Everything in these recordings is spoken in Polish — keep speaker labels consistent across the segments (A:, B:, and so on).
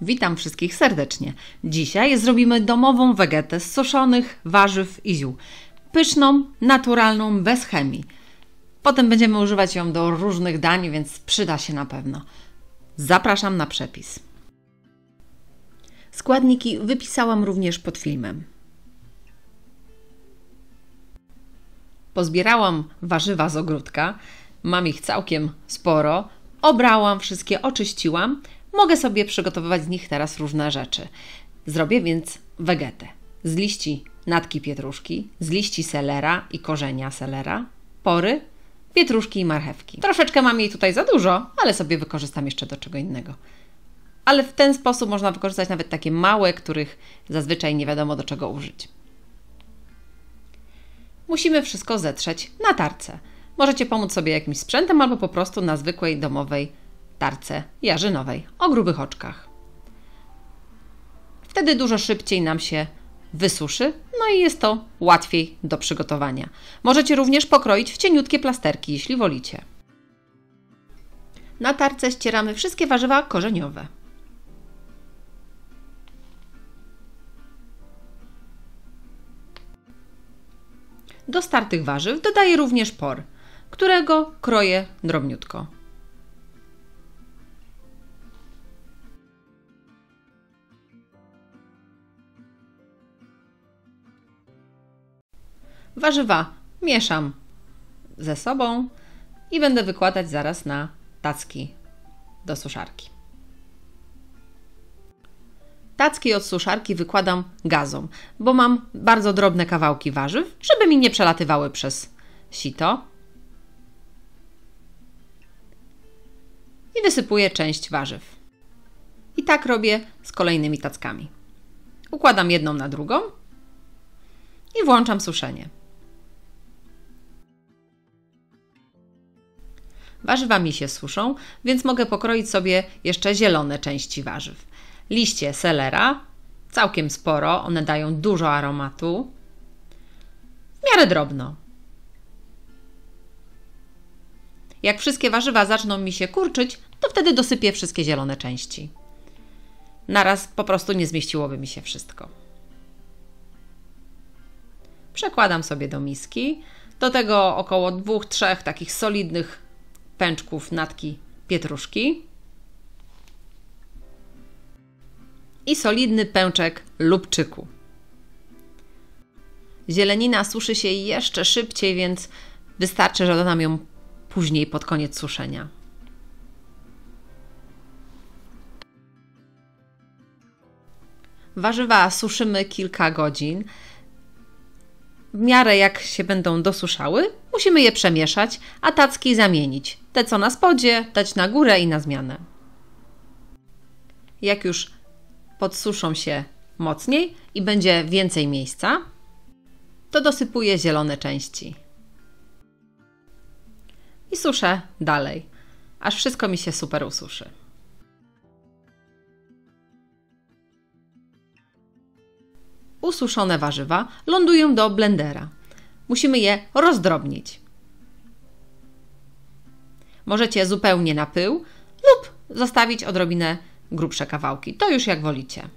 A: Witam wszystkich serdecznie. Dzisiaj zrobimy domową wegetę z suszonych warzyw i ziół. Pyszną, naturalną, bez chemii. Potem będziemy używać ją do różnych dań, więc przyda się na pewno. Zapraszam na przepis. Składniki wypisałam również pod filmem. Pozbierałam warzywa z ogródka. Mam ich całkiem sporo. Obrałam wszystkie, oczyściłam. Mogę sobie przygotowywać z nich teraz różne rzeczy. Zrobię więc wegetę z liści natki pietruszki, z liści selera i korzenia selera, pory, pietruszki i marchewki. Troszeczkę mam jej tutaj za dużo, ale sobie wykorzystam jeszcze do czego innego. Ale w ten sposób można wykorzystać nawet takie małe, których zazwyczaj nie wiadomo do czego użyć. Musimy wszystko zetrzeć na tarce. Możecie pomóc sobie jakimś sprzętem albo po prostu na zwykłej domowej tarce jarzynowej o grubych oczkach. Wtedy dużo szybciej nam się wysuszy, no i jest to łatwiej do przygotowania. Możecie również pokroić w cieniutkie plasterki, jeśli wolicie. Na tarce ścieramy wszystkie warzywa korzeniowe. Do startych warzyw dodaję również por, którego kroję drobniutko. Warzywa mieszam ze sobą i będę wykładać zaraz na tacki do suszarki. Tacki od suszarki wykładam gazą, bo mam bardzo drobne kawałki warzyw, żeby mi nie przelatywały przez sito. I wysypuję część warzyw. I tak robię z kolejnymi tackami. Układam jedną na drugą i włączam suszenie. Warzywa mi się suszą, więc mogę pokroić sobie jeszcze zielone części warzyw. Liście selera, całkiem sporo, one dają dużo aromatu, w miarę drobno. Jak wszystkie warzywa zaczną mi się kurczyć, to wtedy dosypię wszystkie zielone części. Naraz po prostu nie zmieściłoby mi się wszystko. Przekładam sobie do miski, do tego około 2-3 takich solidnych pęczków natki pietruszki i solidny pęczek lubczyku. Zielenina suszy się jeszcze szybciej, więc wystarczy, że dodam ją później pod koniec suszenia. Warzywa suszymy kilka godzin. W miarę jak się będą dosuszały, musimy je przemieszać, a tacki zamienić. Te co na spodzie, dać na górę i na zmianę. Jak już podsuszą się mocniej i będzie więcej miejsca, to dosypuję zielone części. I suszę dalej, aż wszystko mi się super ususzy. Ususzone warzywa lądują do blendera. Musimy je rozdrobnić. Możecie zupełnie na pył lub zostawić odrobinę grubsze kawałki. To już jak wolicie.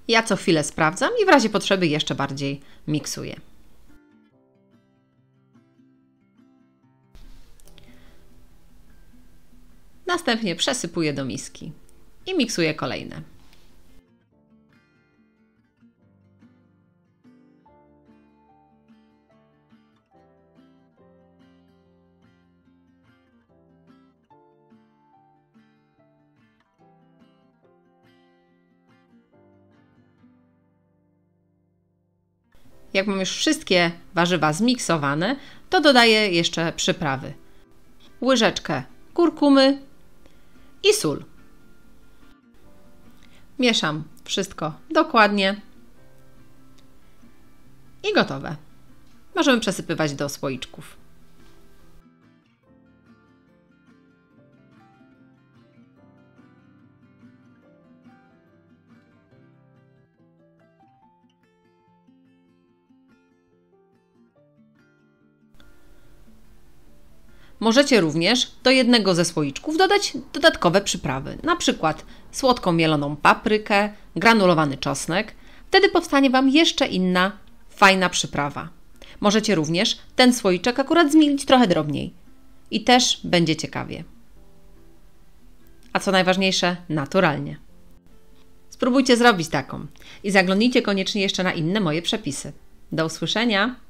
A: Ja co chwilę sprawdzam i w razie potrzeby jeszcze bardziej miksuję. Następnie przesypuję do miski i miksuję kolejne. Jak mam już wszystkie warzywa zmiksowane, to dodaję jeszcze przyprawy. Łyżeczkę kurkumy i sól. Mieszam wszystko dokładnie i gotowe. Możemy przesypywać do słoiczków. Możecie również do jednego ze słoiczków dodać dodatkowe przyprawy, na przykład słodką mieloną paprykę, granulowany czosnek. Wtedy powstanie Wam jeszcze inna, fajna przyprawa. Możecie również ten słoiczek akurat zmielić trochę drobniej i też będzie ciekawie. A co najważniejsze, naturalnie. Spróbujcie zrobić taką i zaglądnijcie koniecznie jeszcze na inne moje przepisy. Do usłyszenia!